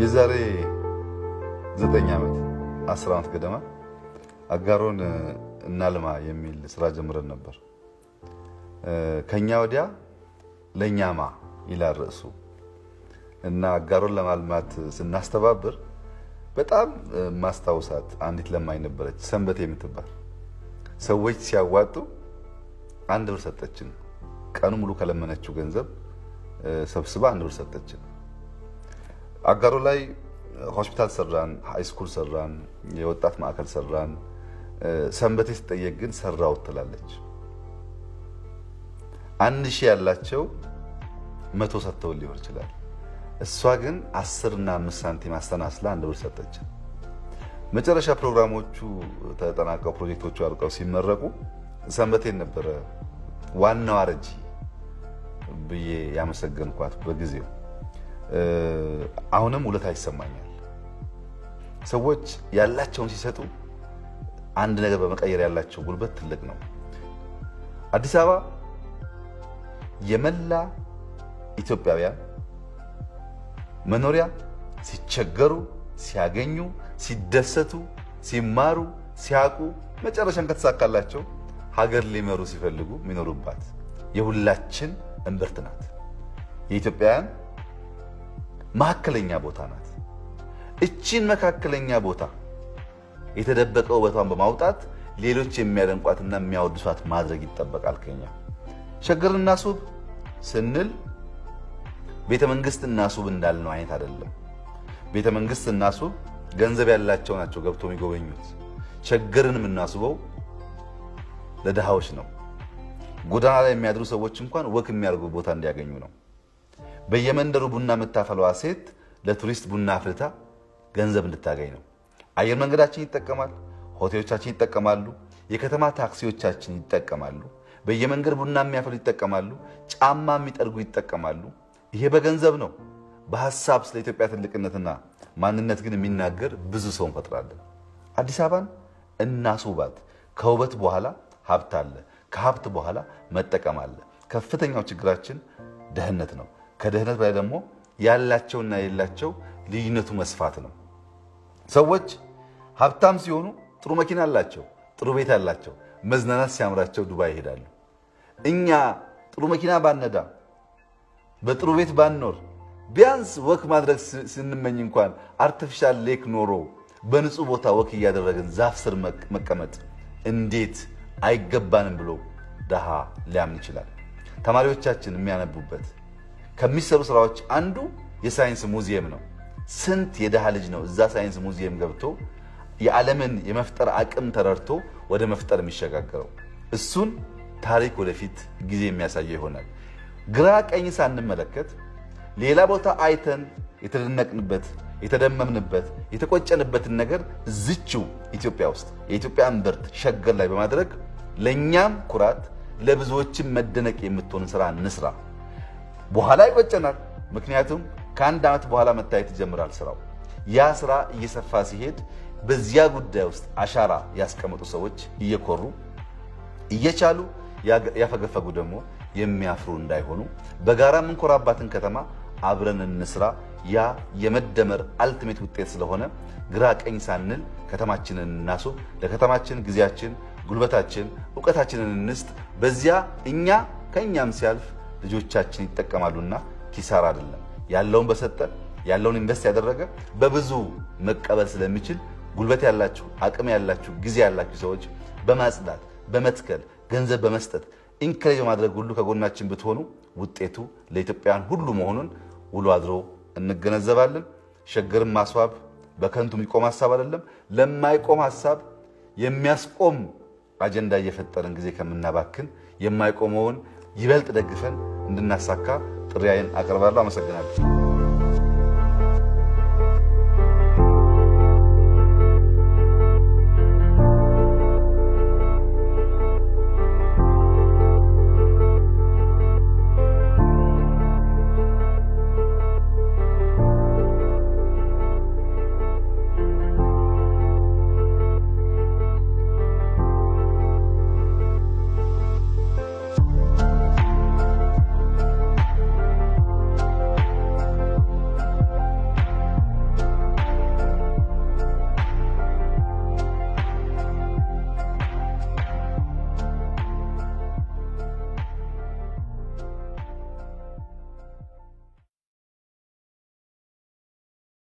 የዛሬ 9 ዓመት 10 ዓመት ገደማ አጋሮን እናልማ የሚል ስራ ጀምረን ነበር። ከኛ ወዲያ ለኛማ ይላል ርዕሱ እና አጋሮን ለማልማት ስናስተባብር በጣም ማስታውሳት አንዲት ለማኝ ነበረች፣ ሰንበቴ የምትባል። ሰዎች ሲያዋጡ 1 ብር ሰጠችን። ቀኑ ሙሉ ከለመነችው ገንዘብ ሰብስባ 1 ብር ሰጠችን። አጋሮ ላይ ሆስፒታል ሰራን፣ ሃይ ስኩል ሰራን፣ የወጣት ማዕከል ሰራን። ሰንበቴ ስትጠየቅ ግን ሰራው ትላለች። 1000 ያላቸው 100 ሰጥተው ሊሆን ይችላል። እሷ ግን 10 እና 5 ሳንቲም አስተናስላ 1 ብር ሰጠችን። መጨረሻ ፕሮግራሞቹ ተጠናቀው ፕሮጀክቶቹ አልቀው ሲመረቁ ሰንበቴን ነበረ ዋናው አረጂ ብዬ ያመሰገንኳት በጊዜው። አሁንም ውለታ ይሰማኛል። ሰዎች ያላቸውን ሲሰጡ አንድ ነገር በመቀየር ያላቸው ጉልበት ትልቅ ነው። አዲስ አበባ የመላ ኢትዮጵያውያን መኖሪያ፣ ሲቸገሩ፣ ሲያገኙ፣ ሲደሰቱ፣ ሲማሩ፣ ሲያቁ መጨረሻን ከተሳካላቸው ሀገር ሊመሩ ሲፈልጉ የሚኖሩባት የሁላችን እምብርት ናት። የኢትዮጵያውያን መካከለኛ ቦታ ናት። እቺን መካከለኛ ቦታ የተደበቀው ውበቷን በማውጣት ሌሎች የሚያደንቋትና የሚያወድሷት ማድረግ ይጠበቃል ከኛ። ሸገርን እናስውብ ስንል ቤተ መንግስት እናስውብ እንዳልነው አይነት አይደለም። ቤተ መንግስት እናስውብ ገንዘብ ያላቸው ናቸው ገብቶ የሚጎበኙት። ሸገርን እናስውበው ለድሃዎች ነው። ጎዳና ላይ የሚያድሩ ሰዎች እንኳን ወክ የሚያደርጉ ቦታ እንዲያገኙ ነው። በየመንደሩ ቡና የምታፈለዋ ሴት ለቱሪስት ቡና አፍልታ ገንዘብ እንድታገኝ ነው። አየር መንገዳችን ይጠቀማል፣ ሆቴሎቻችን ይጠቀማሉ፣ የከተማ ታክሲዎቻችን ይጠቀማሉ፣ በየመንገድ ቡና የሚያፈሉ ይጠቀማሉ፣ ጫማ የሚጠርጉ ይጠቀማሉ። ይሄ በገንዘብ ነው። በሐሳብ ስለ ኢትዮጵያ ትልቅነትና ማንነት ግን የሚናገር ብዙ ሰው እንፈጥራለን። አዲስ አበባን እናስውባት። ከውበት በኋላ ሀብት አለ፣ ከሀብት በኋላ መጠቀም አለ። ከፍተኛው ችግራችን ድህነት ነው። ከድህነት በላይ ደግሞ ያላቸውና የሌላቸው ልዩነቱ መስፋት ነው። ሰዎች ሀብታም ሲሆኑ ጥሩ መኪና አላቸው፣ ጥሩ ቤት አላቸው፣ መዝናናት ሲያምራቸው ዱባይ ይሄዳሉ። እኛ ጥሩ መኪና ባነዳ፣ በጥሩ ቤት ባንኖር፣ ቢያንስ ወክ ማድረግ ስንመኝ እንኳን አርቲፊሻል ሌክ ኖሮ በንጹህ ቦታ ወክ እያደረግን ዛፍ ስር መቀመጥ እንዴት አይገባንም ብሎ ደሃ ሊያምን ይችላል። ተማሪዎቻችን የሚያነቡበት ከሚሰሩ ስራዎች አንዱ የሳይንስ ሙዚየም ነው። ስንት የደሃ ልጅ ነው እዛ ሳይንስ ሙዚየም ገብቶ የዓለምን የመፍጠር አቅም ተረድቶ ወደ መፍጠር የሚሸጋገረው? እሱን ታሪክ ወደፊት ጊዜ የሚያሳየው ይሆናል። ግራ ቀኝ ሳንመለከት ሌላ ቦታ አይተን የተደነቅንበት፣ የተደመምንበት፣ የተቆጨንበትን ነገር እዚችው ኢትዮጵያ ውስጥ የኢትዮጵያ እምብርት ሸገር ላይ በማድረግ ለኛም ኩራት ለብዙዎችም መደነቅ የምትሆን ስራ እንስራ። በኋላ ይቆጨናል። ምክንያቱም ከ1 ዓመት በኋላ መታየት ይጀምራል ስራው። ያ ስራ እየሰፋ ሲሄድ በዚያ ጉዳይ ውስጥ አሻራ ያስቀመጡ ሰዎች እየኮሩ እየቻሉ ያፈገፈጉ ደግሞ የሚያፍሩ እንዳይሆኑ በጋራ የምንኮራባትን ከተማ አብረን እንስራ። ያ የመደመር አልቲሜት ውጤት ስለሆነ ግራ ቀኝ ሳንል ከተማችንን እናስብ። ለከተማችን ጊዜያችን፣ ጉልበታችን፣ ዕውቀታችንን እንስጥ። በዚያ እኛ ከኛም ሲያልፍ ልጆቻችን ይጠቀማሉና ኪሳራ አይደለም። ያለውን በሰጠ ያለውን ኢንቨስት ያደረገ በብዙ መቀበል ስለሚችል ጉልበት ያላችሁ፣ አቅም ያላችሁ፣ ጊዜ ያላችሁ ሰዎች በማጽዳት በመትከል ገንዘብ በመስጠት ኢንከሬጅ በማድረግ ሁሉ ከጎናችን ብትሆኑ ውጤቱ ለኢትዮጵያውያን ሁሉ መሆኑን ውሎ አድሮ እንገነዘባለን። ሸገርን ማስዋብ በከንቱ የሚቆም ሐሳብ አይደለም። ለማይቆም ሐሳብ የሚያስቆም አጀንዳ እየፈጠርን ጊዜ ከምናባክን የማይቆመውን ይበልጥ ደግፈን እንድናሳካ ጥሪዬን አቀርባለሁ። አመሰግናለሁ።